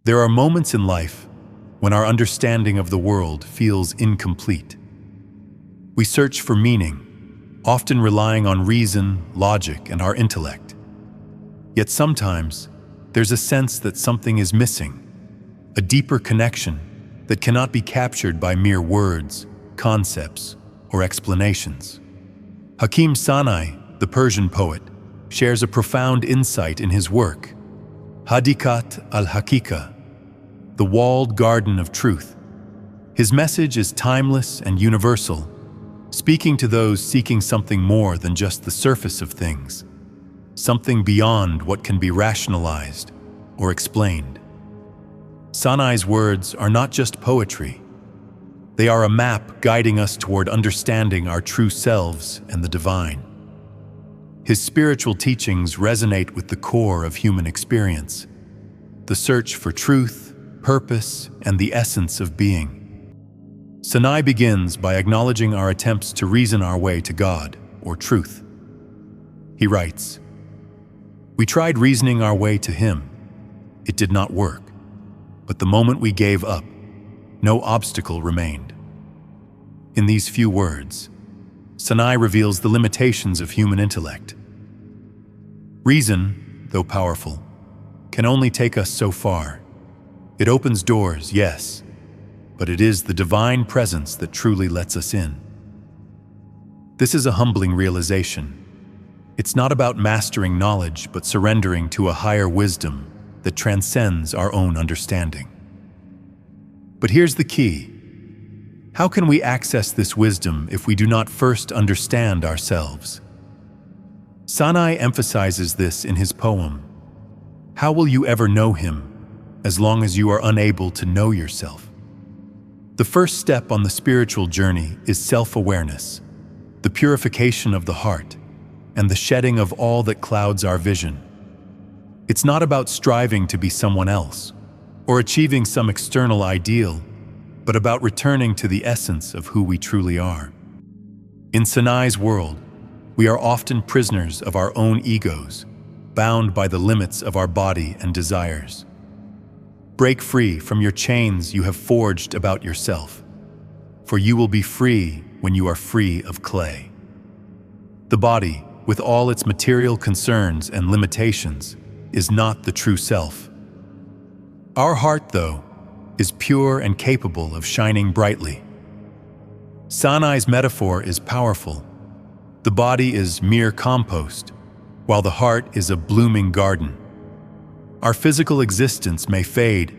There are moments in life when our understanding of the world feels incomplete. We search for meaning, often relying on reason, logic, and our intellect. Yet sometimes, there's a sense that something is missing, a deeper connection that cannot be captured by mere words, concepts, or explanations. Hakim Sanai, the Persian poet, shares a profound insight in his work, Hadiqat al-Haqiqa, the walled garden of truth. His message is timeless and universal, speaking to those seeking something more than just the surface of things, something beyond what can be rationalized or explained. Sanai's words are not just poetry. They are a map guiding us toward understanding our true selves and the divine. His spiritual teachings resonate with the core of human experience, the search for truth, purpose, and the essence of being. Sanā'ī begins by acknowledging our attempts to reason our way to God, or truth. He writes, "We tried reasoning our way to Him. It did not work. But the moment we gave up, no obstacle remained." In these few words, Sanā'ī reveals the limitations of human intellect. Reason, though powerful, can only take us so far. It opens doors, yes, but it is the divine presence that truly lets us in. This is a humbling realization. It's not about mastering knowledge, but surrendering to a higher wisdom that transcends our own understanding. But here's the key. How can we access this wisdom if we do not first understand ourselves? Sanā'ī emphasizes this in his poem, "How will you ever know Him as long as you are unable to know yourself?" The first step on the spiritual journey is self-awareness, the purification of the heart, and the shedding of all that clouds our vision. It's not about striving to be someone else or achieving some external ideal, but about returning to the essence of who we truly are. In Sanā'ī's world, we are often prisoners of our own egos, bound by the limits of our body and desires. Break free from your chains you have forged about yourself, for you will be free when you are free of clay. The body, with all its material concerns and limitations, is not the true self. Our heart, though, is pure and capable of shining brightly. Sanā'ī's metaphor is powerful. The body is mere compost, while the heart is a blooming garden. Our physical existence may fade,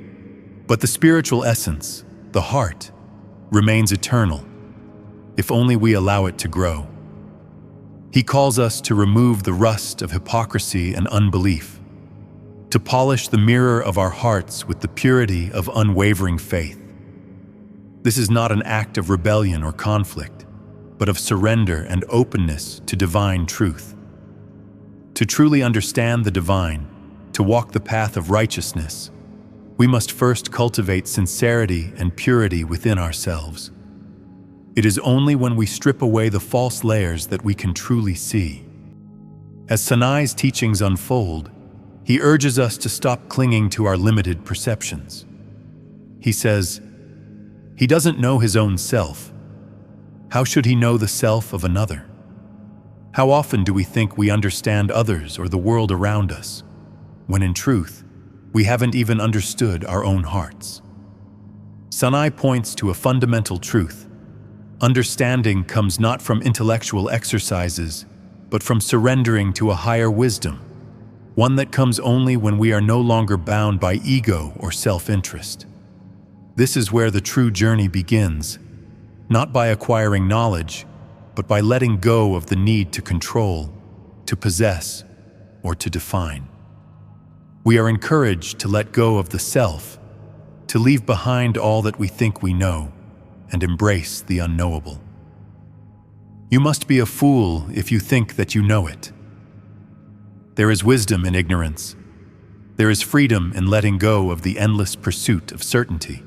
but the spiritual essence, the heart, remains eternal, if only we allow it to grow. He calls us to remove the rust of hypocrisy and unbelief, to polish the mirror of our hearts with the purity of unwavering faith. This is not an act of rebellion or conflict, but of surrender and openness to divine truth. To truly understand the divine, to walk the path of righteousness, we must first cultivate sincerity and purity within ourselves. It is only when we strip away the false layers that we can truly see. As Sanā'ī's teachings unfold, he urges us to stop clinging to our limited perceptions. He says, he doesn't know his own self. How should he know the self of another? How often do we think we understand others or the world around us, when in truth, we haven't even understood our own hearts? Sanā'ī points to a fundamental truth. Understanding comes not from intellectual exercises, but from surrendering to a higher wisdom, one that comes only when we are no longer bound by ego or self-interest. This is where the true journey begins, not by acquiring knowledge, but by letting go of the need to control, to possess, or to define. We are encouraged to let go of the self, to leave behind all that we think we know, and embrace the unknowable. You must be a fool if you think that you know it. There is wisdom in ignorance. There is freedom in letting go of the endless pursuit of certainty.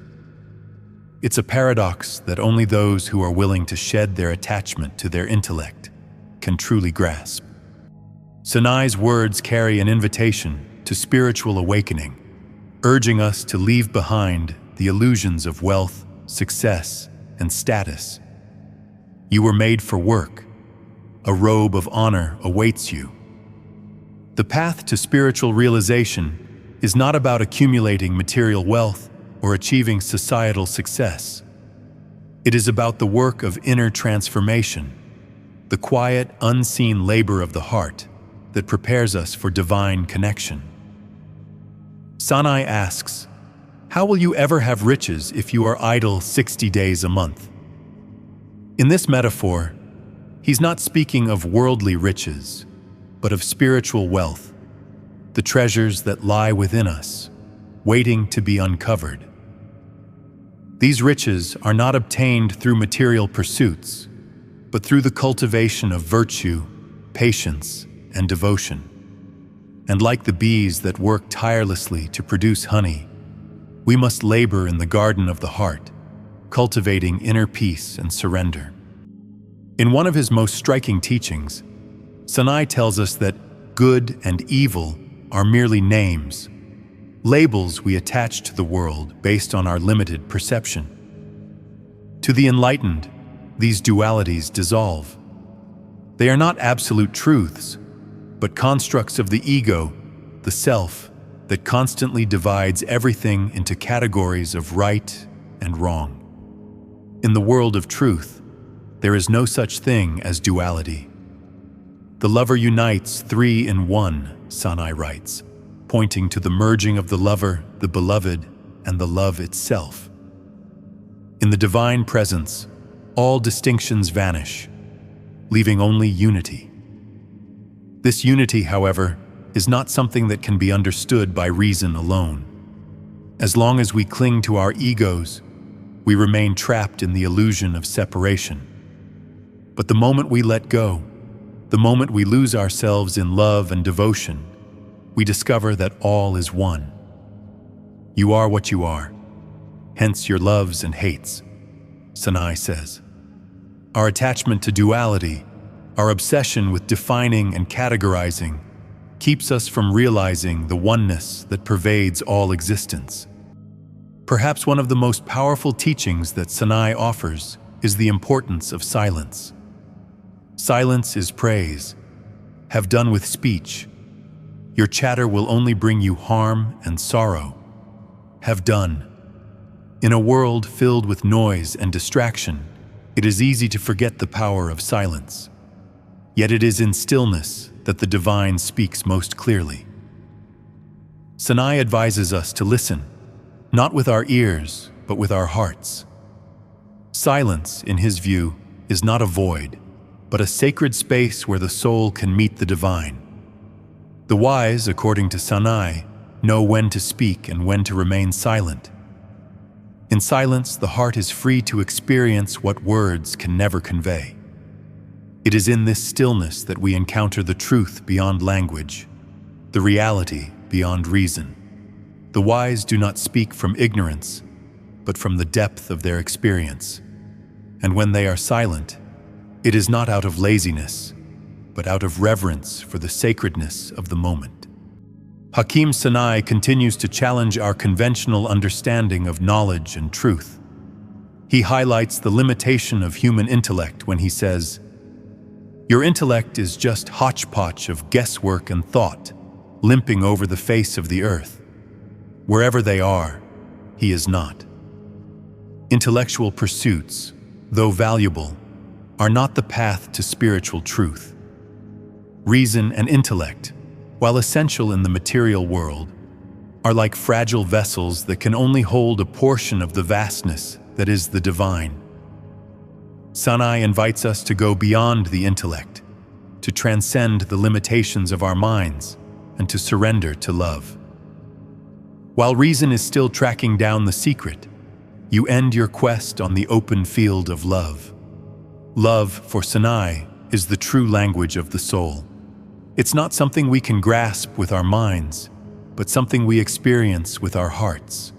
It's a paradox that only those who are willing to shed their attachment to their intellect can truly grasp. Sanā'ī's words carry an invitation to spiritual awakening, urging us to leave behind the illusions of wealth, success, and status. You were made for work. A robe of honor awaits you. The path to spiritual realization is not about accumulating material wealth or achieving societal success. It is about the work of inner transformation, the quiet, unseen labor of the heart that prepares us for divine connection. Sanā'ī asks, how will you ever have riches if you are idle 60 days a month? In this metaphor, he's not speaking of worldly riches, but of spiritual wealth, the treasures that lie within us, waiting to be uncovered. These riches are not obtained through material pursuits, but through the cultivation of virtue, patience, and devotion. And like the bees that work tirelessly to produce honey, we must labor in the garden of the heart, cultivating inner peace and surrender. In one of his most striking teachings, Sanā'ī tells us that good and evil are merely names, labels we attach to the world based on our limited perception. To the enlightened, these dualities dissolve. They are not absolute truths, but constructs of the ego, the self, that constantly divides everything into categories of right and wrong. In the world of truth, there is no such thing as duality. The lover unites three in one, Sanā'ī writes, pointing to the merging of the lover, the beloved, and the love itself. In the divine presence, all distinctions vanish, leaving only unity. This unity, however, is not something that can be understood by reason alone. As long as we cling to our egos, we remain trapped in the illusion of separation. But the moment we let go, the moment we lose ourselves in love and devotion, we discover that all is one. You are what you are, hence your loves and hates, Sanā'ī says. Our attachment to duality, our obsession with defining and categorizing, keeps us from realizing the oneness that pervades all existence. Perhaps one of the most powerful teachings that Sanā'ī offers is the importance of silence. Silence is praise. Have done with speech. Your chatter will only bring you harm and sorrow. Have done. In a world filled with noise and distraction, it is easy to forget the power of silence. Yet it is in stillness that the divine speaks most clearly. Sanā'ī advises us to listen, not with our ears, but with our hearts. Silence, in his view, is not a void, but a sacred space where the soul can meet the divine. The wise, according to Sanā'ī, know when to speak and when to remain silent. In silence, the heart is free to experience what words can never convey. It is in this stillness that we encounter the truth beyond language, the reality beyond reason. The wise do not speak from ignorance, but from the depth of their experience. And when they are silent, it is not out of laziness, but out of reverence for the sacredness of the moment. Hakim Sanai continues to challenge our conventional understanding of knowledge and truth. He highlights the limitation of human intellect when he says, "Your intellect is just hodgepodge of guesswork and thought, limping over the face of the earth. Wherever they are, he is not." Intellectual pursuits, though valuable, are not the path to spiritual truth. Reason and intellect, while essential in the material world, are like fragile vessels that can only hold a portion of the vastness that is the divine. Sanā'ī invites us to go beyond the intellect, to transcend the limitations of our minds, and to surrender to love. While reason is still tracking down the secret, you end your quest on the open field of love. Love, for Sanā'ī, is the true language of the soul. It's not something we can grasp with our minds, but something we experience with our hearts.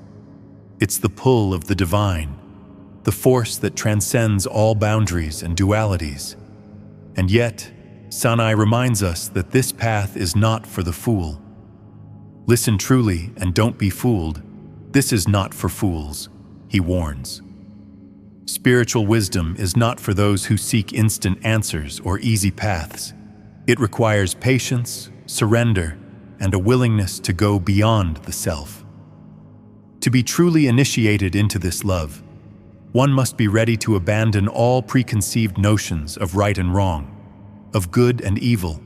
It's the pull of the divine, the force that transcends all boundaries and dualities. And yet, Sanā'ī reminds us that this path is not for the fool. Listen truly and don't be fooled. This is not for fools, he warns. Spiritual wisdom is not for those who seek instant answers or easy paths. It requires patience, surrender, and a willingness to go beyond the self. To be truly initiated into this love, one must be ready to abandon all preconceived notions of right and wrong, of good and evil,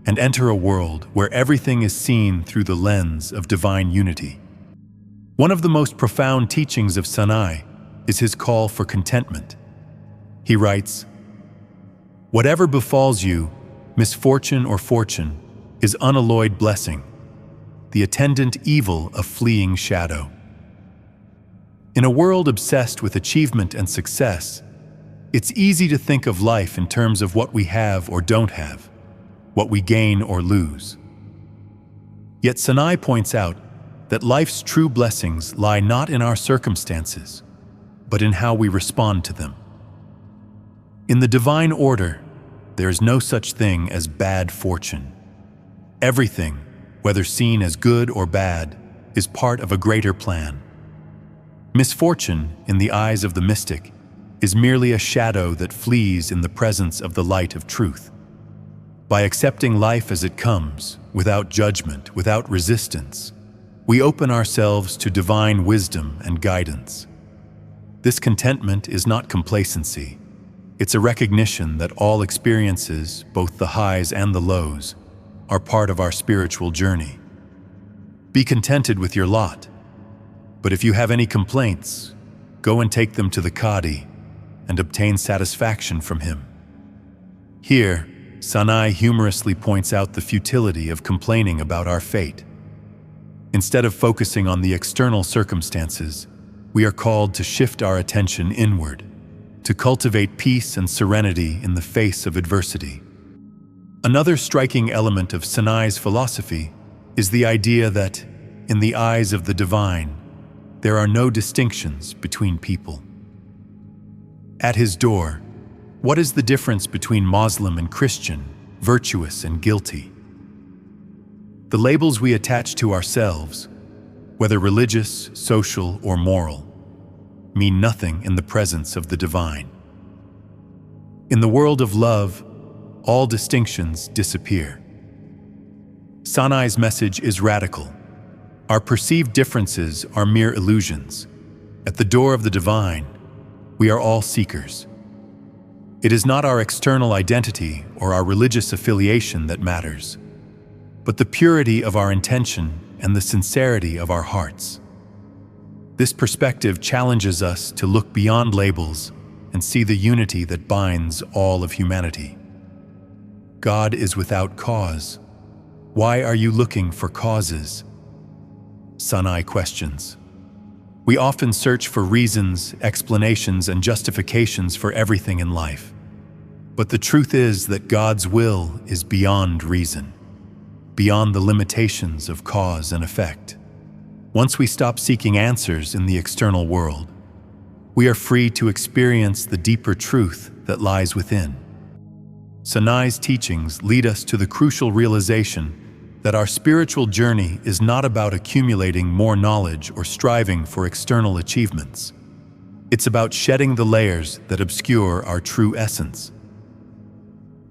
and enter a world where everything is seen through the lens of divine unity. One of the most profound teachings of Sanā'ī is his call for contentment. He writes, "Whatever befalls you, misfortune or fortune, is unalloyed blessing, the attendant evil a fleeing shadow." In a world obsessed with achievement and success, it's easy to think of life in terms of what we have or don't have, what we gain or lose. Yet Sanā'ī points out that life's true blessings lie not in our circumstances, but in how we respond to them. In the divine order, there is no such thing as bad fortune. Everything, whether seen as good or bad, is part of a greater plan. Misfortune, in the eyes of the mystic, is merely a shadow that flees in the presence of the light of truth. By accepting life as it comes, without judgment, without resistance, we open ourselves to divine wisdom and guidance. This contentment is not complacency. It's a recognition that all experiences, both the highs and the lows, are part of our spiritual journey. Be contented with your lot. But if you have any complaints, go and take them to the Qadi and obtain satisfaction from him. Here, Sanā'ī humorously points out the futility of complaining about our fate. Instead of focusing on the external circumstances, we are called to shift our attention inward, to cultivate peace and serenity in the face of adversity. Another striking element of Sanā'ī's philosophy is the idea that, in the eyes of the divine, there are no distinctions between people. At his door, what is the difference between Muslim and Christian, virtuous and guilty? The labels we attach to ourselves, whether religious, social, or moral, mean nothing in the presence of the divine. In the world of love, all distinctions disappear. Sanā'ī's message is radical. Our perceived differences are mere illusions. At the door of the divine, we are all seekers. It is not our external identity or our religious affiliation that matters, but the purity of our intention and the sincerity of our hearts. This perspective challenges us to look beyond labels and see the unity that binds all of humanity. God is without cause. Why are you looking for causes? Sanā'ī questions. We often search for reasons, explanations, and justifications for everything in life. But the truth is that God's will is beyond reason, beyond the limitations of cause and effect. Once we stop seeking answers in the external world, we are free to experience the deeper truth that lies within. Sanā'ī's teachings lead us to the crucial realization that our spiritual journey is not about accumulating more knowledge or striving for external achievements. It's about shedding the layers that obscure our true essence.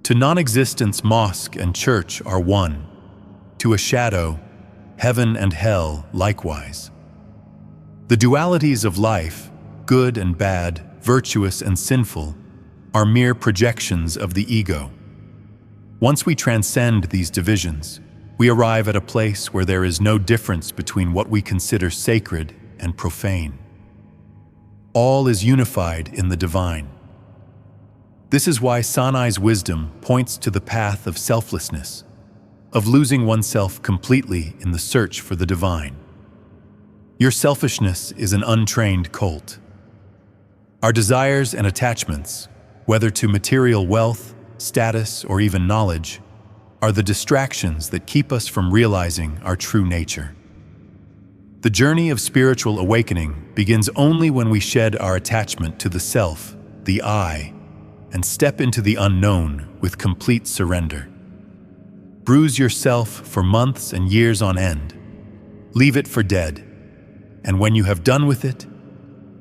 To non-existence, mosque and church are one. To a shadow, heaven and hell likewise. The dualities of life, good and bad, virtuous and sinful, are mere projections of the ego. Once we transcend these divisions, we arrive at a place where there is no difference between what we consider sacred and profane. All is unified in the divine. This is why Sanā'ī's wisdom points to the path of selflessness, of losing oneself completely in the search for the divine. Your selfishness is an untrained colt. Our desires and attachments, whether to material wealth, status, or even knowledge, are the distractions that keep us from realizing our true nature. The journey of spiritual awakening begins only when we shed our attachment to the self, the I, and step into the unknown with complete surrender. Bruise yourself for months and years on end, Leave it for dead, and when you have done with it,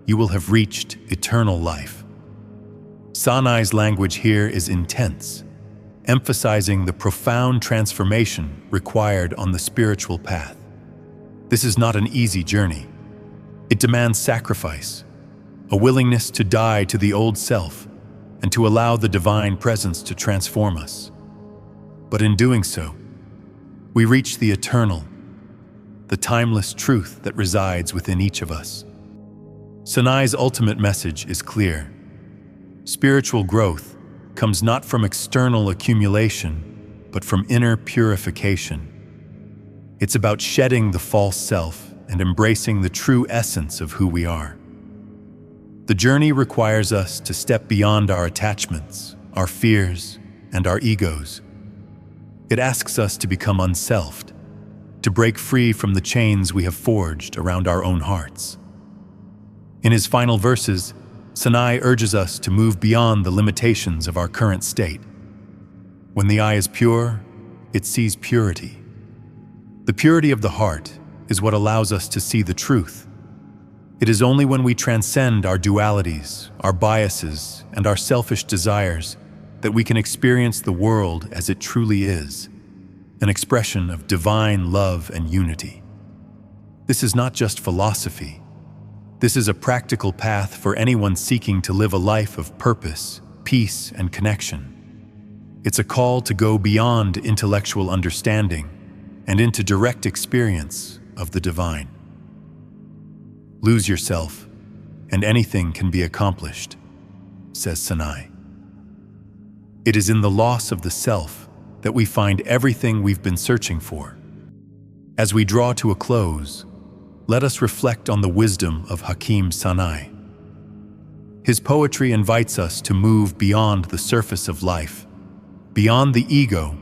you will have reached eternal life. Sanā'ī's language here is intense, emphasizing the profound transformation required on the spiritual path. This is not an easy journey. It demands sacrifice, a willingness to die to the old self and to allow the divine presence to transform us. But in doing so, we reach the eternal, the timeless truth that resides within each of us. Sanā'ī's ultimate message is clear. Spiritual growth comes not from external accumulation, but from inner purification. It's about shedding the false self and embracing the true essence of who we are. The journey requires us to step beyond our attachments, our fears, and our egos. It asks us to become unselfed, to break free from the chains we have forged around our own hearts. In his final verses, Sanā'ī urges us to move beyond the limitations of our current state. When the eye is pure, it sees purity. The purity of the heart is what allows us to see the truth. It is only when we transcend our dualities, our biases, and our selfish desires that we can experience the world as it truly is, an expression of divine love and unity. This is not just philosophy. This is a practical path for anyone seeking to live a life of purpose, peace, and connection. It's a call to go beyond intellectual understanding and into direct experience of the divine. Lose yourself, and anything can be accomplished, says Sanā'ī. It is in the loss of the self that we find everything we've been searching for. As we draw to a close, let us reflect on the wisdom of Hakim Sanai. His poetry invites us to move beyond the surface of life, beyond the ego,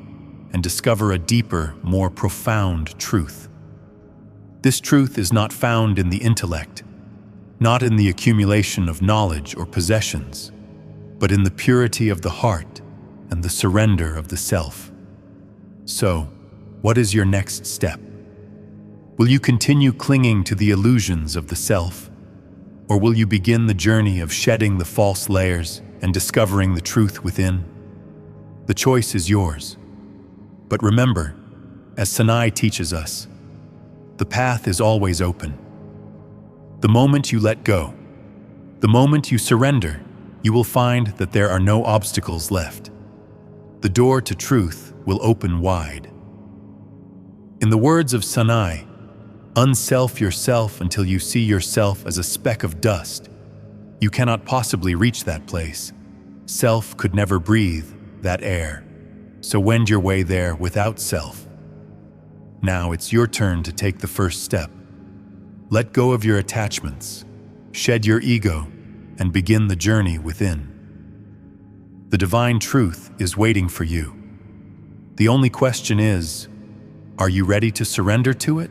and discover a deeper, more profound truth. This truth is not found in the intellect, not in the accumulation of knowledge or possessions, but in the purity of the heart and the surrender of the self. So, what is your next step? Will you continue clinging to the illusions of the self, or will you begin the journey of shedding the false layers and discovering the truth within? The choice is yours. But remember, as Sanā'ī teaches us, the path is always open. The moment you let go, the moment you surrender, you will find that there are no obstacles left. The door to truth will open wide. In the words of Sanā'ī, unself yourself until you see yourself as a speck of dust. You cannot possibly reach that place. Self could never breathe that air. So wend your way there without self. Now it's your turn to take the first step. Let go of your attachments, shed your ego, and begin the journey within. The divine truth is waiting for you. The only question is, are you ready to surrender to it?